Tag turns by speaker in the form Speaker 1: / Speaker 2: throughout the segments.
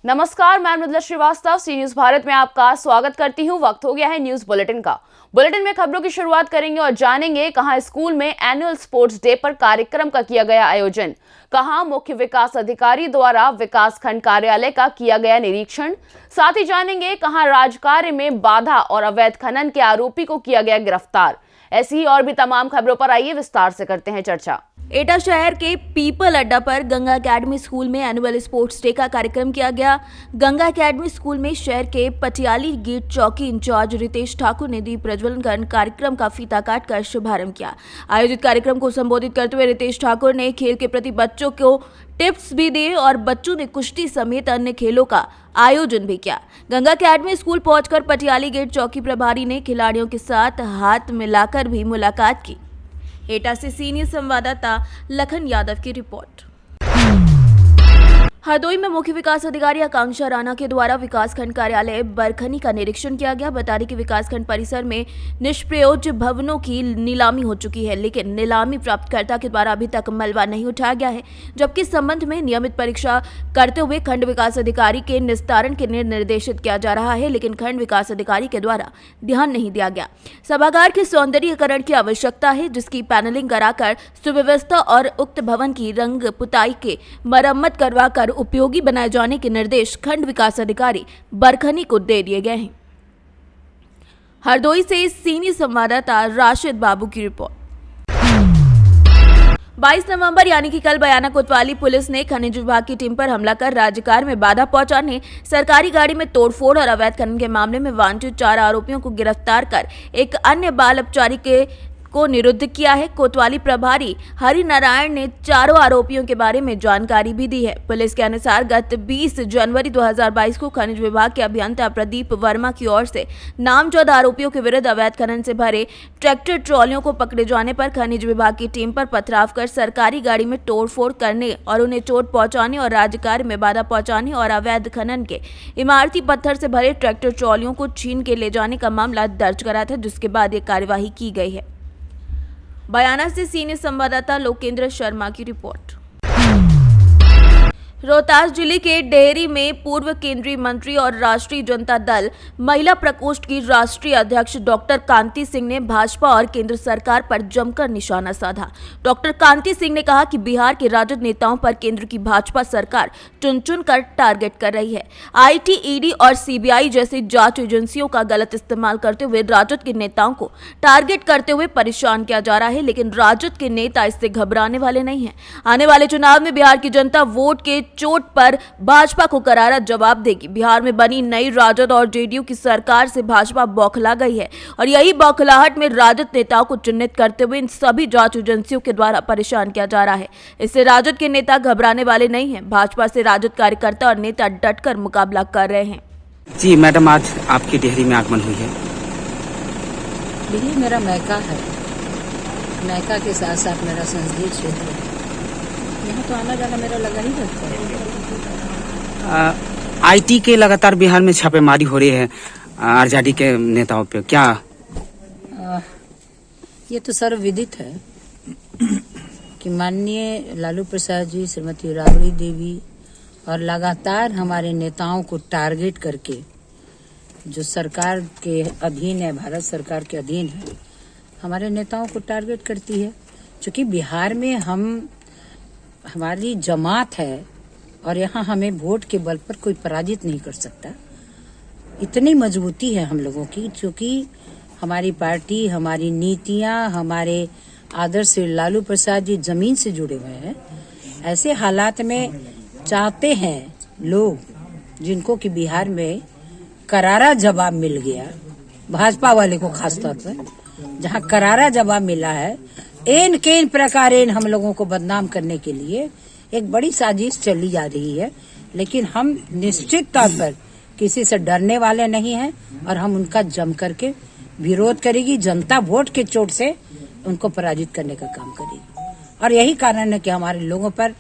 Speaker 1: नमस्कार, मैं मृदुला श्रीवास्तव सी न्यूज भारत में आपका स्वागत करती हूं। वक्त हो गया है न्यूज बुलेटिन का। बुलेटिन में खबरों की शुरुआत करेंगे और जानेंगे कहां स्कूल में एनुअल स्पोर्ट्स डे पर कार्यक्रम का किया गया आयोजन, कहां मुख्य विकास अधिकारी द्वारा विकास खंड कार्यालय का किया गया निरीक्षण। साथ ही जानेंगे कहां राजकार्य में बाधा और अवैध खनन के आरोपी को किया गया गिरफ्तार। ऐसी ही और भी तमाम खबरों पर आइए विस्तार से करते हैं चर्चा।
Speaker 2: एटा शहर के पीपल अड्डा पर गंगा एकेडमी स्कूल में एनुअल स्पोर्ट्स डे का कार्यक्रम किया गया। गंगा एकेडमी स्कूल में शहर के पटियाली गेट चौकी इंचार्ज रितेश ठाकुर ने दीप प्रज्वलन कर कार्यक्रम का फीता काटकर शुभारंभ किया। आयोजित कार्यक्रम को संबोधित करते हुए रितेश ठाकुर ने खेल के प्रति बच्चों को टिप्स भी दिए और बच्चों ने कुश्ती समेत अन्य खेलों का आयोजन भी किया। गंगा एकेडमी स्कूल पहुंचकर पटियाली गेट चौकी प्रभारी ने खिलाड़ियों के साथ हाथ मिलाकर भी मुलाकात की। एटा से सीनियर संवाददाता लखन यादव की रिपोर्ट। हरदोई में मुख्य विकास अधिकारी आकांक्षा राणा के द्वारा विकासखंड कार्यालय बरखनी का निरीक्षण किया गया। बता दें कि विकासखंड परिसर में निष्प्रयोज्य भवनों की नीलामी हो चुकी है, लेकिन नीलामी प्राप्तकर्ता के द्वारा अभी तक मलबा नहीं उठाया गया है, जबकि इस संबंध में नियमित परीक्षा करते हुए खंड विकास अधिकारी के निस्तारण के लिए निर्देशित किया जा रहा है, लेकिन खंड विकास अधिकारी के द्वारा ध्यान नहीं दिया गया। सभागार के सौंदर्यीकरण की आवश्यकता है, जिसकी पैनलिंग कराकर सुव्यवस्था और उक्त भवन की रंग पुताई के मरम्मत करवाकर उपयोगी बनाए जाने के निर्देश खंड विकास अधिकारी बरखनी को दे दिए गए हैं। हरदोई से सीनियर संवाददाता राशिद बाबू की रिपोर्ट। 22 नवंबर यानी कि कल बयाना कोतवाली पुलिस ने खनिज विभाग की टीम पर हमला कर राज्यकार्य में बाधा पहुंचाने, सरकारी गाड़ी में तोड़फोड़ और अवैध खनन के मामले में वांछित 4 आरोपियों को गिरफ्तार कर एक अन्य बाल अपचारी को निरुद्ध किया है। कोतवाली प्रभारी हरि नारायण ने चारों आरोपियों के बारे में जानकारी भी दी है। पुलिस के अनुसार गत 20 जनवरी 2022 को खनिज विभाग के अभियंता प्रदीप वर्मा की ओर से नामजद आरोपियों के विरुद्ध अवैध खनन से भरे ट्रैक्टर ट्रॉलियों को पकड़े जाने पर खनिज विभाग की टीम पर पथराव कर सरकारी गाड़ी में तोड़फोड़ करने और उन्हें चोट पहुंचाने और राज्यकार्य में बाधा पहुंचाने और अवैध खनन के इमारती पत्थर से भरे ट्रैक्टर ट्रॉलियों को छीन के ले जाने का मामला दर्ज करा था, जिसके बाद ये कार्यवाही की गई है। बयाना से सीनियर संवाददाता लोकेंद्र शर्मा की रिपोर्ट। रोहतास जिले के डेहरी में पूर्व केंद्रीय मंत्री और राष्ट्रीय जनता दल महिला प्रकोष्ठ की राष्ट्रीय अध्यक्ष डॉक्टर कांति सिंह ने भाजपा और केंद्र सरकार पर जमकर निशाना साधा। डॉक्टर कांति सिंह ने कहा कि बिहार के राजद नेताओं पर केंद्र की भाजपा सरकार चुन चुन कर टारगेट कर रही है। आईटी, ईडी और सीबीआई जैसी जांच एजेंसियों का गलत इस्तेमाल करते हुए राजद के नेताओं को टारगेट करते हुए परेशान किया जा रहा है, लेकिन राजद के नेता इससे घबराने वाले नहीं है। आने वाले चुनाव में बिहार की जनता वोट के चोट पर भाजपा को करारा जवाब देगी। बिहार में बनी नई राजद और जेडीयू की सरकार से भाजपा बौखला गई है और यही बौखलाहट में राजद नेताओं को चिन्हित करते हुए इन सभी जांच एजेंसियों के द्वारा परेशान किया जा रहा है। इससे राजद के नेता घबराने वाले नहीं हैं। भाजपा से राजद कार्यकर्ता और नेता डटकर मुकाबला कर रहे हैं।
Speaker 3: जी मैडम, आज आपकी डेहरी में आगमन हुई है।
Speaker 4: दिल्ली मेरा मैका है, मैका के साथ साथ मेरा संसदीय क्षेत्र है। यहाँ तो आना जाना मेरा लगा ही रहता है।
Speaker 3: आईटी के लगातार बिहार में छापेमारी हो रही है आरजेडी के नेताओं पे, क्या
Speaker 4: ये तो सर्वविदित है कि माननीय लालू प्रसाद जी, श्रीमती राबड़ी देवी और लगातार हमारे नेताओं को टारगेट करके, जो सरकार के अधीन है, भारत सरकार के अधीन है, हमारे नेताओं को टारगेट करती है। क्योंकि बिहार में हमारी जमात है और यहाँ हमें वोट के बल पर कोई पराजित नहीं कर सकता। इतनी मजबूती है हम लोगों की, क्योंकि हमारी पार्टी, हमारी नीतियाँ, हमारे आदर्श लालू प्रसाद जी जमीन से जुड़े हुए हैं। ऐसे हालात में चाहते हैं लोग, जिनको कि बिहार में करारा जवाब मिल गया, भाजपा वाले को खासतौर पर, जहाँ करारा जवाब मिला है, एन केन प्रकार हम लोगों को बदनाम करने के लिए एक बड़ी साजिश चली जा रही है। लेकिन हम निश्चित तौर पर किसी से डरने वाले नहीं हैं और हम उनका जम करके विरोध करेगी। जनता वोट के चोट से उनको पराजित करने का काम करेगी और यही कारण है कि हमारे लोगों पर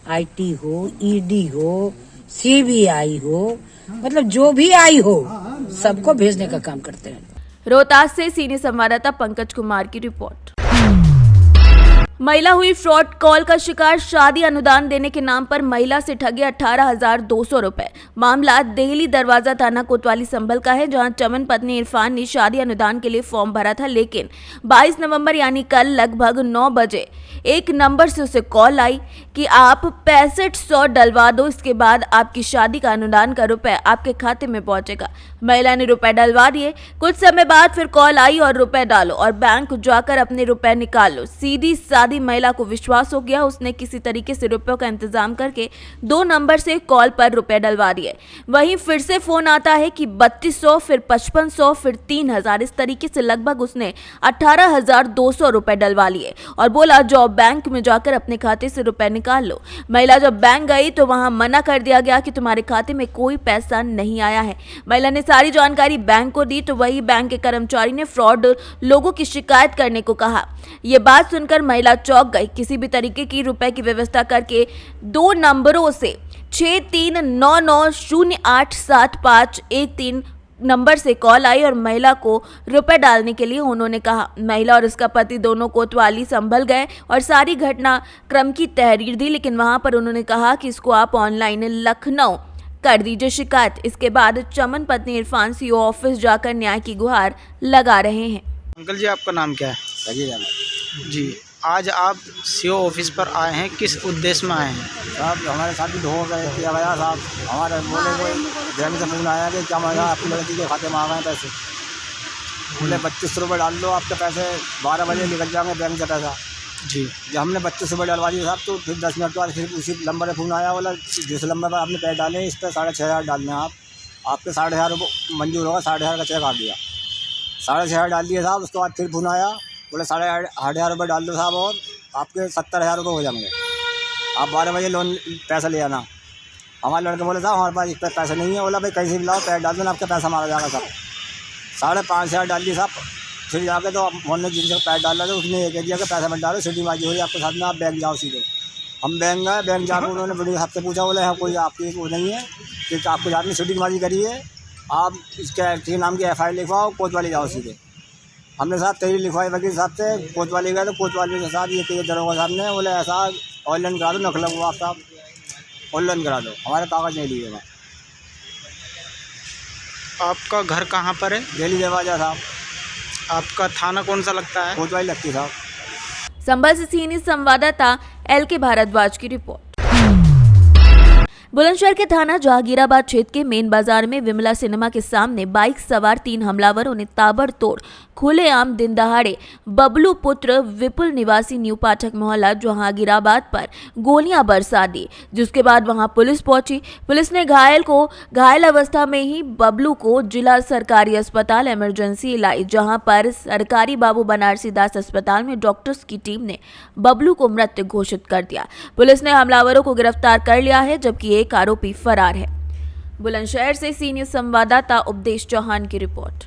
Speaker 4: आईटी हो, ईडी हो, सीबीआई हो, मतलब जो भी आई हो, सबको भेजने का काम करते हैं।
Speaker 2: रोहतास से सीनियर संवाददाता पंकज कुमार की रिपोर्ट। महिला हुई फ्रॉड कॉल का शिकार। शादी अनुदान देने के नाम पर महिला से ठगे 18,200 रुपए। मामला देहली दरवाजा थाना कोतवाली संभल का है, जहां चमन पत्नी इरफान ने शादी अनुदान के लिए फॉर्म भरा था, लेकिन 22 नवंबर यानी कल लगभग 9 बजे एक नंबर से उसे कॉल आई कि आप 6500 डलवा दो, इसके बाद आपकी शादी का अनुदान का रुपए आपके खाते में पहुंचेगा। महिला ने रुपए डलवा दिए। कुछ समय बाद फिर कॉल आई और रुपए डालो और बैंक जाकर अपने रुपए निकाल लो। सीधी सादी महिला को विश्वास हो गया। उसने किसी तरीके से रुपयों का इंतजाम करके 2 नंबर से कॉल पर रुपए डलवा दिए। वहीं फिर से फोन आता है कि 3200, फिर 5500, फिर 3000। इस तरीके से लगभग उसने 18,200 रुपए डलवा लिए और बोला जाओ बैंक में जाकर अपने खाते से रुपए निकाल लो। महिला जब बैंक गई तो वहां मना कर दिया गया कि तुम्हारे खाते में कोई पैसा नहीं आया है। महिला ने सारी जानकारी बैंक को दी तो वही बैंक के कर्मचारी ने फ्रॉड लोगों की शिकायत करने को कहा। ये बात सुनकर महिला चौंक गई। किसी भी तरीके की रुपए की व्यवस्था करके 2 नंबरों से 6399087513 नंबर से कॉल आई और महिला को रुपए डालने के लिए उन्होंने कहा। महिला और उसका पति दोनों कोतवाली संभल गए और सारी घटना क्रम की तहरीर दी, लेकिन वहां पर उन्होंने कहा कि इसको आप ऑनलाइन लखनऊ कर दीजिए शिकायत। इसके बाद चमन पत्नी इरफान सीओ ऑफिस जाकर न्याय की गुहार लगा रहे हैं।
Speaker 5: अंकल जी, आपका नाम क्या है?
Speaker 6: सजीद अहमद
Speaker 5: जी, आज आप सीओ ऑफिस पर आए हैं, किस उद्देश्य में आए हैं?
Speaker 6: साहब, हमारे साथ भी धोखा किया गया साहब। हमारे बोले कोई बैंक से फोन आया कि क्या मांगा, आपकी लड़की के खाते में आ गए पैसे। बोले 3200 रुपये डाल दो, आपके पैसे 12 बजे निकल जाएंगे बैंक से पैसा।
Speaker 5: जी,
Speaker 6: जब हमने 3200 रुपये डलवा दिए साहब, तो फिर 10 मिनट बाद फिर उसी नंबर पर फोन आया। बोला जिस नंबर पर आपने पैसे डाले इस पर 6,500 डालने हैं आपके 6,500 रुपये मंजूर होगा। 6,500 का चेक आ गया, 6,500 डाल दिए साहब। उसके बाद फिर फोन आया, बोले 8,500 रुपये डाल दो साहब और आपके 70,000 रुपये हो जाएंगे, आप 12 बजे लोन पैसा ले आना। हमारे लड़के बोले साहब हमारे पास इस पर पैसा नहीं है। बोला भाई कैसे भी लाओ, पैसे डाल दो ना, आपका पैसा मारा जाएगा साहब। 5,500 डाल दिए साहब। फिर जाके तो हमने जिनसे पैसे डाला था उसने ये कह दिया कि पैसा मत डालो, सिटीबाजी हुई आपके साथ में, आप बैंक जाओ सीधे। हम बैंक गए, बैंक जाकर उन्होंने बड़ी साहब से पूछा, बोले हाँ कोई आपकी वो नहीं है कि आपको साथ में सिटीबाजी करी है, आप इसके नाम की FIR लिखवाओ, कोतवाली जाओ सीधे। हमने साहब तहरीर लिखवाई वकील साहब से, कोतवाली गए तो कोतवाली के साथ ये कही दरोगा साहब ने बोले ऐसा ऑनलाइन करा दो, नकल हुआ आप साहब ऑनलाइन करा दो, हमारे कागज़ नहीं दिएगा।
Speaker 5: आपका घर कहाँ पर है?
Speaker 6: दिल्ली दरवाजा साहब।
Speaker 5: आपका थाना कौन सा लगता है?
Speaker 6: कोतवाली लगती है साहब।
Speaker 2: संभल से सीनियर संवाददाता LK भारद्वाज की रिपोर्ट। बुलंदशहर के थाना जहांगीराबाद क्षेत्र के मेन बाजार में विमला सिनेमा के सामने बाइक सवार 3 हमलावरों ने ताबड़तोड़ खुलेआम दिन दहाड़े बबलू पुत्र विपुल निवासी न्यू पाठक मोहल्ला जहांगीराबाद पर गोलियां बरसा दी, जिसके बाद वहां पुलिस पहुंची। पुलिस ने घायल अवस्था में ही बबलू को जिला सरकारी अस्पताल इमरजेंसी लाई, जहां पर सरकारी बाबू बनारसी दास अस्पताल में डॉक्टर्स की टीम ने बबलू को मृत घोषित कर दिया। पुलिस ने हमलावरों को गिरफ्तार कर लिया है, जबकि एक आरोपी फरार है। बुलंदशहर से सीनियर संवाददाता उपदेश चौहान की रिपोर्ट।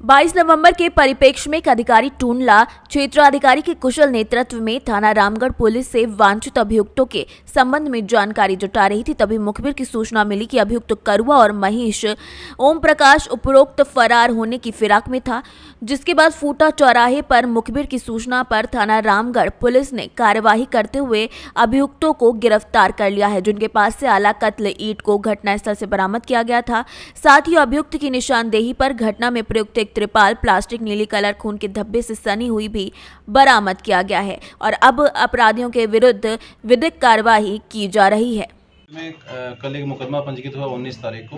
Speaker 2: 22 नवंबर के परिप्रेक्ष्य में एक अधिकारी टूंडला क्षेत्राधिकारी के कुशल नेतृत्व में थाना रामगढ़ पुलिस से वांछित अभियुक्तों के संबंध में जानकारी जुटा रही थी। तभी मुखबिर की सूचना मिली कि अभियुक्त करुआ और महेश ओम प्रकाश उपरोक्त फरार होने की फिराक में था, जिसके बाद फूटा चौराहे पर मुखबिर की सूचना पर थाना रामगढ़ पुलिस ने कार्यवाही करते हुए अभियुक्तों को गिरफ्तार कर लिया है, जिनके पास से आला कत्ल ईंट को घटनास्थल से बरामद किया गया था। साथ ही अभियुक्त की निशानदेही पर घटना में प्रयुक्त एक त्रिपाल प्लास्टिक नीली कलर खून के धब्बे से सनी हुई भी बरामद किया गया है और अब अपराधियों के विरुद्ध विधिक कार्यवाही की जा रही है।
Speaker 7: में कल एक मुकदमा पंजीकृत हुआ 19 तारीख को।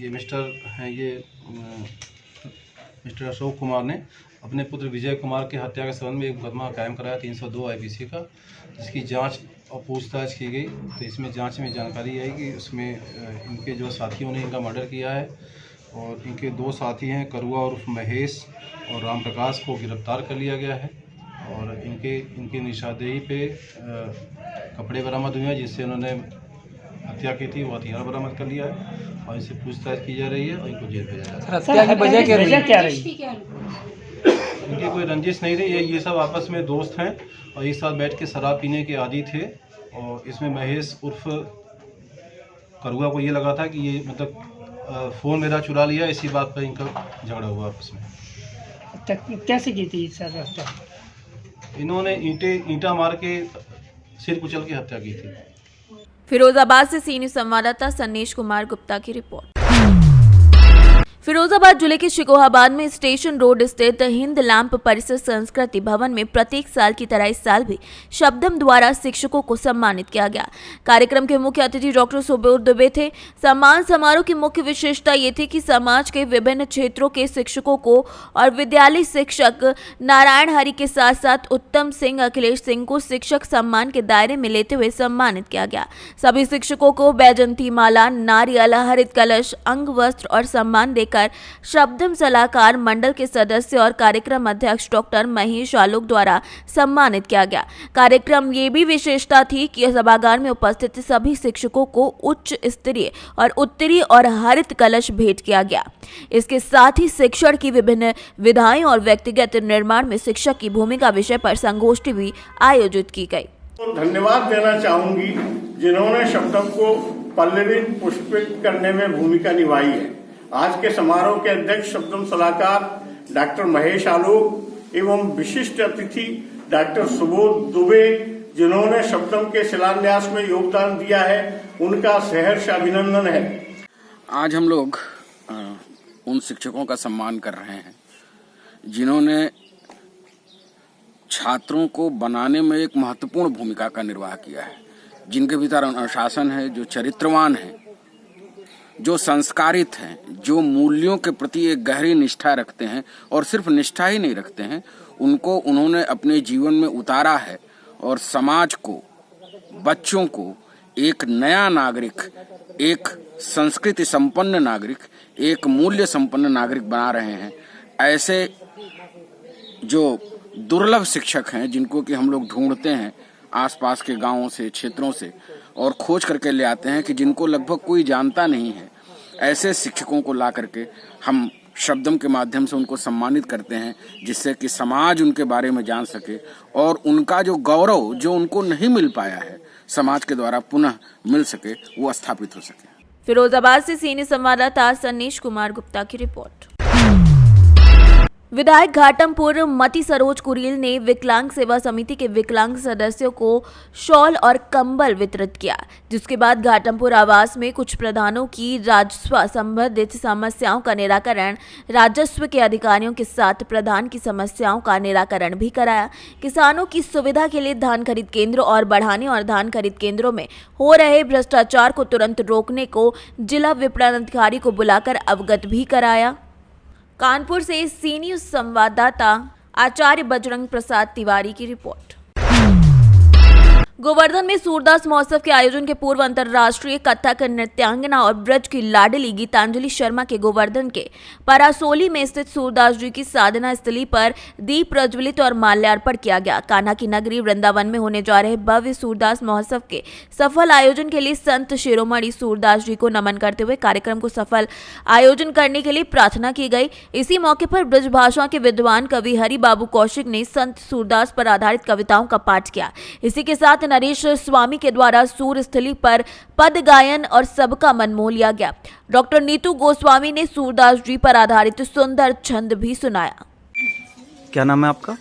Speaker 7: ये मिस्टर अशोक कुमार ने अपने पुत्र विजय कुमार की हत्या के संबंध में एक मुकदमा कायम कराया 302 IPC का, जिसकी जांच और पूछताछ की गई। तो इसमें जांच में जानकारी आई कि उसमें इनके जो साथियों ने इनका मर्डर किया है और इनके 2 साथी हैं करुआ और महेश और राम प्रकाश को गिरफ्तार कर लिया गया है और इनकी निशानदेही पे कपड़े बरामद हुए हैं जिससे उन्होंने हत्या की थी, वो हथियार बरामद कर लिया है और इनसे पूछताछ की जा रही है और इनको जेल भेजा जा रहा है।
Speaker 5: हत्या की वजह क्या रही?
Speaker 7: इनकी कोई रंजिश नहीं रही, ये सब आपस में दोस्त हैं और एक साथ बैठ के शराब पीने के आदी थे और इसमें महेश उर्फ करुआ को ये लगा था कि ये मतलब फ़ोन मेरा चुरा लिया, इसी बात पर इनका झगड़ा हुआ आपस में।
Speaker 8: कैसे की थी सर हत्या?
Speaker 7: इन्होंने ईंटा मार के सिर कुचल के हत्या की थी।
Speaker 2: फिरोजाबाद से सी न्यूज़ संवाददाता सन्नेश कुमार गुप्ता की रिपोर्ट। फिरोजाबाद जिले के शिकोहाबाद में स्टेशन रोड स्थित हिंद लैंप परिसर संस्कृति भवन में प्रत्येक साल की तरह इस साल भी शब्दम द्वारा शिक्षकों को सम्मानित किया गया। कार्यक्रम के मुख्य अतिथि डॉक्टर सुबोध दुबे थे। सम्मान समारोह की मुख्य विशेषता ये थी कि समाज के विभिन्न क्षेत्रों के शिक्षकों को और विद्यालय शिक्षक नारायण हरि के साथ साथ उत्तम सिंह, अखिलेश सिंह को शिक्षक सम्मान के दायरे में लेते हुए सम्मानित किया गया। सभी शिक्षकों को बैजंती माला, नारियल, हरित कलश, अंग वस्त्र और सम्मान देकर शब्दम सलाहकार मंडल के सदस्य और कार्यक्रम अध्यक्ष डॉक्टर महेश आलोक द्वारा सम्मानित किया गया। कार्यक्रम ये भी विशेषता थी कि सभागार में उपस्थित सभी शिक्षकों को उच्च स्तरीय और उत्तरीय और हरित कलश भेंट किया गया। इसके साथ ही शिक्षण की विभिन्न विधाएं और व्यक्तिगत निर्माण में शिक्षक की भूमिका विषय पर संगोष्ठी भी आयोजित की गई।
Speaker 8: तो धन्यवाद देना चाहूंगी जिन्होंने शब्दम को पल्लवित पुष्पित करने में भूमिका निभाई है। आज के समारोह के अध्यक्ष शब्दम सलाहकार डॉक्टर महेश आलोक एवं विशिष्ट अतिथि डॉक्टर सुबोध दुबे जिन्होंने शब्दम के शिलान्यास में योगदान दिया है, उनका सहर्ष अभिनंदन है।
Speaker 9: आज हम लोग उन शिक्षकों का सम्मान कर रहे हैं जिन्होंने छात्रों को बनाने में एक महत्वपूर्ण भूमिका का निर्वाह किया है, जिनके भीतर अनुशासन है, जो चरित्रवान है, जो संस्कारित हैं, जो मूल्यों के प्रति एक गहरी निष्ठा रखते हैं और सिर्फ निष्ठा ही नहीं रखते हैं, उनको उन्होंने अपने जीवन में उतारा है और समाज को, बच्चों को एक नया नागरिक, एक संस्कृति संपन्न नागरिक, एक मूल्य संपन्न नागरिक बना रहे हैं। ऐसे जो दुर्लभ शिक्षक हैं जिनको कि हम लोग ढूंढते हैं आसपास के गांवों से, क्षेत्रों से, और खोज करके ले आते हैं कि जिनको लगभग कोई जानता नहीं है, ऐसे शिक्षकों को ला करके हम शब्दम के माध्यम से उनको सम्मानित करते हैं, जिससे कि समाज उनके बारे में जान सके और उनका जो गौरव जो उनको नहीं मिल पाया है समाज के द्वारा पुनः मिल सके, वो स्थापित हो सके।
Speaker 2: फिरोजाबाद से सीनियर संवाददाता सन्नेश कुमार गुप्ता की रिपोर्ट। विधायक घाटमपुर मती सरोज कुरील ने विकलांग सेवा समिति के विकलांग सदस्यों को शॉल और कंबल वितरित किया, जिसके बाद घाटमपुर आवास में कुछ प्रधानों की राजस्व संबंधित समस्याओं का निराकरण, राजस्व के अधिकारियों के साथ प्रधान की समस्याओं का निराकरण भी कराया। किसानों की सुविधा के लिए धान खरीद केंद्रों और बढ़ाने और धान खरीद केंद्रों में हो रहे भ्रष्टाचार को तुरंत रोकने को जिला विपणन अधिकारी को बुलाकर अवगत भी कराया। कानपुर से सी न्यूज़ संवाददाता आचार्य बजरंग प्रसाद तिवारी की रिपोर्ट। गोवर्धन में सूरदास महोत्सव के आयोजन के पूर्व अंतर्राष्ट्रीय कथक नृत्यांगना और ब्रज की लाडली गीतांजलि शर्मा के गोवर्धन के परासोली में स्थित सूरदास जी की साधना स्थली पर दीप प्रज्वलित और माल्यार्पण किया गया। कान्हा की नगरी वृंदावन में होने जा रहे भव्य सूरदास महोत्सव के सफल आयोजन के लिए संत शिरोमणि सूरदास जी को नमन करते हुए कार्यक्रम को सफल आयोजन करने के लिए प्रार्थना की गई। इसी मौके पर ब्रजभाषा के विद्वान कवि हरि बाबू कौशिक ने संत सूरदास पर आधारित कविताओं का पाठ किया। इसी के साथ नरेश स्वामी के द्वारा सूर स्थली पर पद गायन और सबका मन मोह लिया गया। डॉक्टर नीतू गोस्वामी ने सूरदास जी पर आधारित सुंदर छंद भी सुनाया।
Speaker 10: क्या नाम है आपका?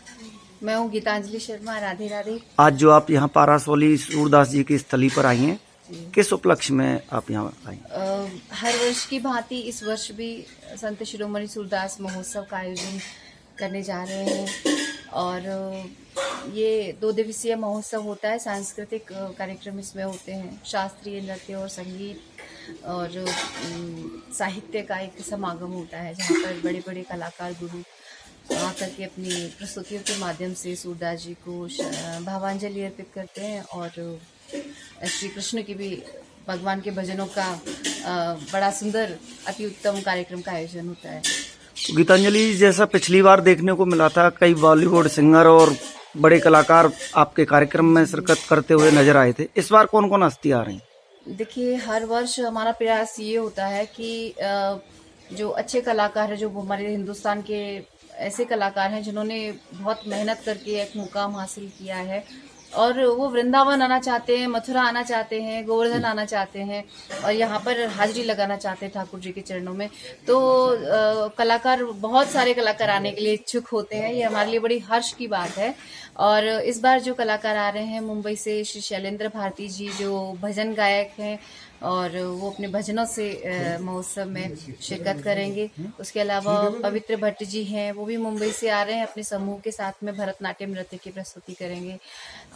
Speaker 11: मैं हूँ गीतांजलि शर्मा। राधे राधे।
Speaker 10: आज जो आप यहाँ पारासोली सूरदास जी की स्थली पर आई हैं, किस उपलक्ष्य में आप यहाँ आई?
Speaker 11: हर वर्ष की भांति इस वर्ष भी संत शिरोमणि सूरदास महोत्सव का आयोजन करने जा रहे हैं और ये 2 दिवसीय महोत्सव होता है। सांस्कृतिक कार्यक्रम इसमें होते हैं, शास्त्रीय नृत्य और संगीत और साहित्य का एक समागम होता है, जहाँ पर बड़े बड़े कलाकार गुरु आकर के अपनी प्रस्तुतियों के माध्यम से सूरदास जी को भावांजलि अर्पित करते हैं और श्री कृष्ण की भी, भगवान के भजनों का बड़ा सुंदर अति उत्तम कार्यक्रम का आयोजन होता है।
Speaker 10: गीतांजलि जैसा पिछली बार देखने को मिला था, कई बॉलीवुड सिंगर और बड़े कलाकार आपके कार्यक्रम में शिरकत करते हुए नजर आए थे। इस बार कौन कौन हस्ती आ रही हैं?
Speaker 11: देखिए, हर वर्ष हमारा प्रयास ये होता है कि जो अच्छे कलाकार हैं, जो हमारे हिंदुस्तान के ऐसे कलाकार हैं जिन्होंने बहुत मेहनत करके एक मुकाम हासिल किया है, और वो वृंदावन आना चाहते हैं, मथुरा आना चाहते हैं, गोवर्धन आना चाहते हैं और यहाँ पर हाजिरी लगाना चाहते हैं ठाकुर जी के चरणों में। तो कलाकार, बहुत सारे कलाकार आने के लिए इच्छुक होते हैं, ये हमारे लिए बड़ी हर्ष की बात है। और इस बार जो कलाकार आ रहे हैं मुंबई से, श्री शैलेंद्र भारती जी जो भजन गायक हैं और वो अपने भजनों से महोत्सव में शिरकत करेंगे। उसके अलावा पवित्र भट्ट जी हैं, वो भी मुंबई से आ रहे हैं, अपने समूह के साथ में भरतनाट्यम नृत्य की प्रस्तुति करेंगे।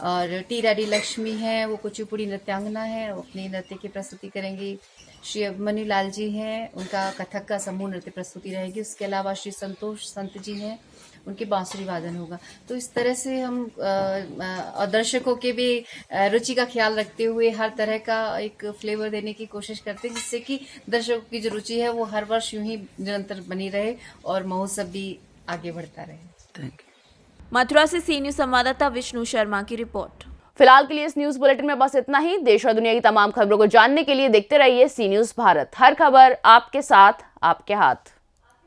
Speaker 11: और टी राडी लक्ष्मी हैं, वो कुचिपुड़ी नृत्यांगना है, वो अपनी नृत्य की प्रस्तुति करेंगी। श्री अभिमन्यु लाल जी हैं, उनका कथक का समूह नृत्य प्रस्तुति रहेगी। उसके अलावा श्री संतोष संत जी हैं, उनकी बांसुरी वादन होगा। तो इस तरह से हम और दर्शकों के भी रुचि का ख्याल रखते हुए हर तरह का एक फ्लेवर देने की कोशिश करते हैं, जिससे कि दर्शकों की जो रुचि है वो हर वर्ष यूं ही निरंतर बनी रहे और महोत्सव भी आगे बढ़ता रहे।
Speaker 10: Thank you.
Speaker 2: मथुरा से सी न्यूज संवाददाता विष्णु शर्मा की रिपोर्ट।
Speaker 1: फिलहाल के लिए इस न्यूज बुलेटिन में बस इतना ही। देश और दुनिया की तमाम खबरों को जानने के लिए देखते रहिए सी न्यूज भारत। हर खबर आपके साथ, आपके हाथ।